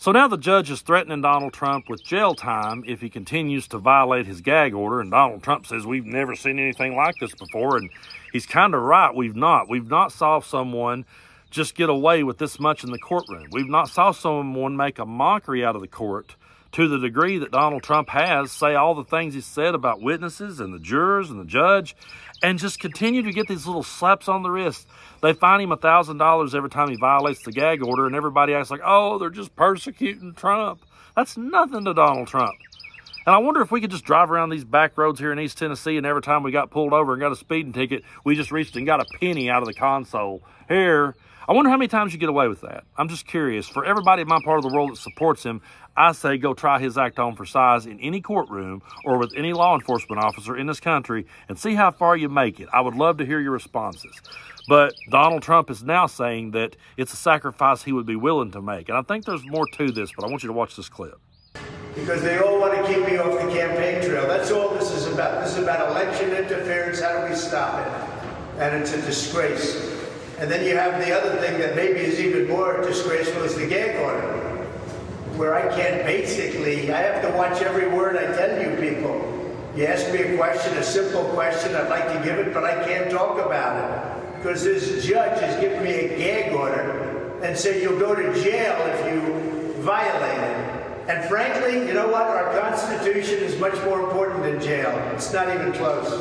So now the judge is threatening Donald Trump with jail time if he continues to violate his gag order. And Donald Trump says, we've never seen anything like this before. And he's kind of right. We've not saw someone just get away with this much in the courtroom. We've not saw someone make a mockery out of the court to the degree that Donald Trump has, say all the things he said about witnesses and the jurors and the judge, and just continue to get these little slaps on the wrist. They fine him $1,000 every time he violates the gag order, and everybody acts like, oh, they're just persecuting Trump. That's nothing to Donald Trump. And I wonder if we could just drive around these back roads here in East Tennessee, and every time we got pulled over and got a speeding ticket, we just reached and got a penny out of the console. Here, I wonder how many times you get away with that. I'm just curious. For everybody in my part of the world that supports him, I say go try his act on for size in any courtroom or with any law enforcement officer in this country and see how far you make it. I would love to hear your responses. But Donald Trump is now saying that it's a sacrifice he would be willing to make. And I think there's more to this, but I want you to watch this clip. Because they all want to keep me off the campaign trail. That's all this is about. This is about election interference. How do we stop it? And it's a disgrace. And then you have the other thing that maybe is even more disgraceful is the gag order, where I can't basically, I have to watch every word I tell you people. You ask me a question, a simple question, I'd like to give it, but I can't talk about it. Because this judge has given me a gag order and said you'll go to jail if you violate it. And frankly, you know what? Our Constitution is much more important than jail. It's not even close.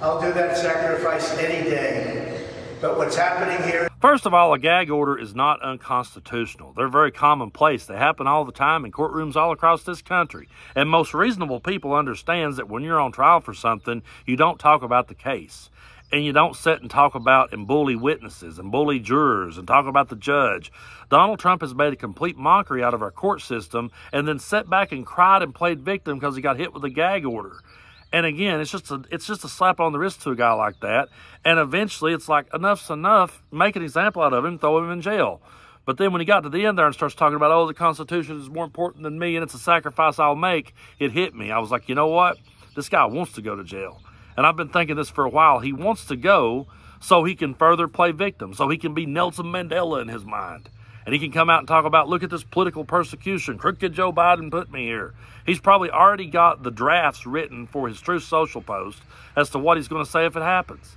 I'll do that sacrifice any day. But what's happening here... First of all, a gag order is not unconstitutional. They're very commonplace. They happen all the time in courtrooms all across this country. And most reasonable people understands that when you're on trial for something, you don't talk about the case. And you don't sit and talk about and bully witnesses and bully jurors and talk about the judge. Donald Trump has made a complete mockery out of our court system and then sat back and cried and played victim because he got hit with a gag order. And again, it's just a slap on the wrist to a guy like that. And eventually it's like, enough's enough. Make an example out of him, throw him in jail. But then when he got to the end there and starts talking about, oh, the Constitution is more important than me and it's a sacrifice I'll make, it hit me. I was like, you know what? This guy wants to go to jail. And I've been thinking this for a while. He wants to go so he can further play victim, so he can be Nelson Mandela in his mind. And he can come out and talk about, look at this political persecution. Crooked Joe Biden put me here. He's probably already got the drafts written for his Truth Social post as to what he's going to say if it happens.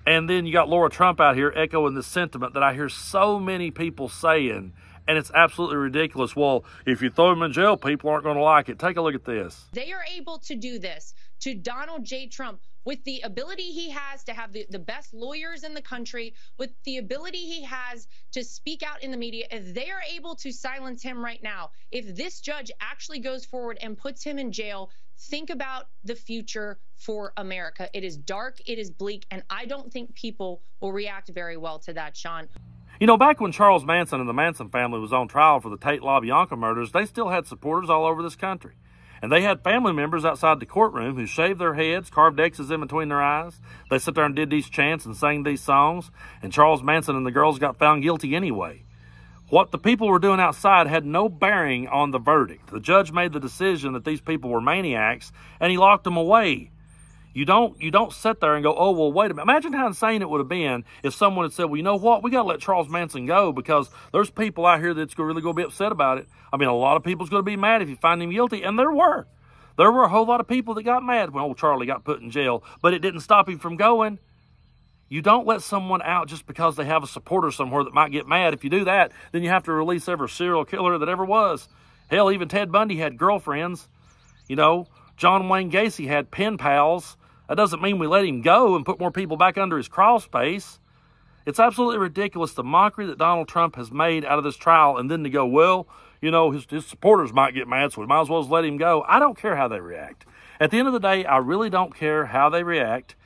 And then you got Laura Trump out here echoing this sentiment that I hear so many people saying, and it's absolutely ridiculous. Well, if you throw him in jail, people aren't going to like it. Take a look at this. They are able to do this to Donald J. Trump with the ability he has to have the best lawyers in the country, with the ability he has to speak out in the media. If they are able to silence him right now, if this judge actually goes forward and puts him in jail, think about the future for America. It is dark, it is bleak, and I don't think people will react very well to that, Sean. You know, back when Charles Manson and the Manson family was on trial for the Tate LaBianca murders, they still had supporters all over this country. And they had family members outside the courtroom who shaved their heads, carved X's in between their eyes. They sat there and did these chants and sang these songs. And Charles Manson and the girls got found guilty anyway. What the people were doing outside had no bearing on the verdict. The judge made the decision that these people were maniacs, and he locked them away. You don't sit there and go, oh, well, wait a minute. Imagine how insane it would have been if someone had said, well, you know what? We got to let Charles Manson go because there's people out here that's really going to be upset about it. I mean, a lot of people's going to be mad if you find him guilty. And there were. There were a whole lot of people that got mad when old Charlie got put in jail, but it didn't stop him from going. You don't let someone out just because they have a supporter somewhere that might get mad. If you do that, then you have to release every serial killer that ever was. Hell, even Ted Bundy had girlfriends. You know, John Wayne Gacy had pen pals. That doesn't mean we let him go and put more people back under his crawl space. It's absolutely ridiculous, the mockery that Donald Trump has made out of this trial, and then to go, well, you know, his supporters might get mad, so we might as well just let him go. I don't care how they react. At the end of the day, I really don't care how they react.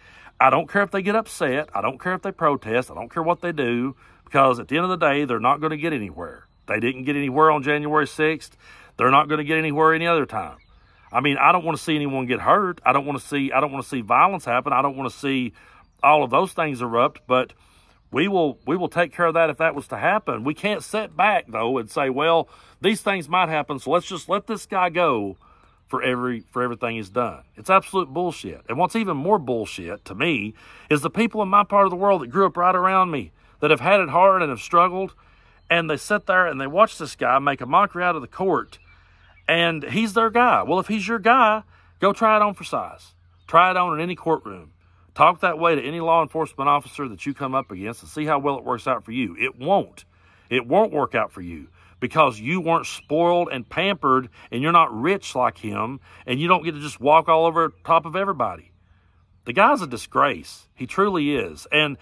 I don't care if they get upset. I don't care if they protest. I don't care what they do, because at the end of the day, they're not going to get anywhere. They didn't get anywhere on January 6th. They're not going to get anywhere any other time. I mean, I don't want to see anyone get hurt. I don't want to see violence happen. I don't want to see all of those things erupt, but we will take care of that if that was to happen. We can't sit back, though, and say, well, these things might happen, so let's just let this guy go for everything he's done. It's absolute bullshit. And what's even more bullshit to me is the people in my part of the world that grew up right around me, that have had it hard and have struggled, and they sit there and they watch this guy make a mockery out of the court, and he's their guy. Well, if he's your guy, go try it on for size. Try it on in any courtroom. Talk that way to any law enforcement officer that you come up against and see how well it works out for you. It won't. It won't work out for you because you weren't spoiled and pampered and you're not rich like him and you don't get to just walk all over top of everybody. The guy's a disgrace. He truly is. And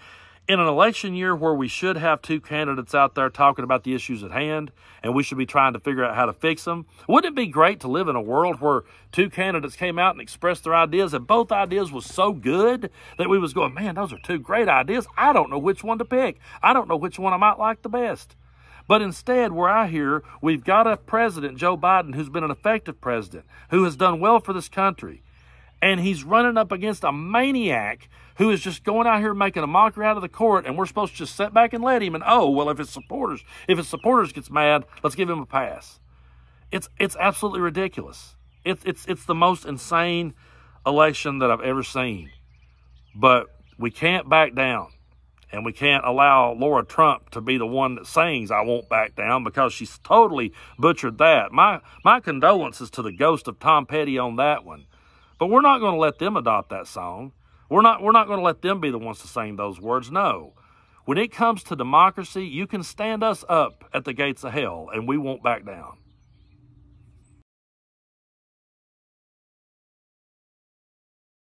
in an election year where we should have two candidates out there talking about the issues at hand and we should be trying to figure out how to fix them, wouldn't it be great to live in a world where two candidates came out and expressed their ideas and both ideas was so good that we was going, man, those are two great ideas. I don't know which one to pick. I don't know which one I might like the best. But instead, where I hear we've got a president, Joe Biden, who's been an effective president, who has done well for this country, and he's running up against a maniac who is just going out here making a mockery out of the court, and we're supposed to just sit back and let him, and oh, well, if his supporters gets mad, let's give him a pass. It's absolutely ridiculous. It's the most insane election that I've ever seen. But we can't back down. And we can't allow Laura Trump to be the one that sings I Won't Back Down because she's totally butchered that. My condolences to the ghost of Tom Petty on that one. But we're not going to let them adopt that song. We're not going to let them be the ones to sing those words. No. When it comes to democracy, you can stand us up at the gates of hell and we won't back down.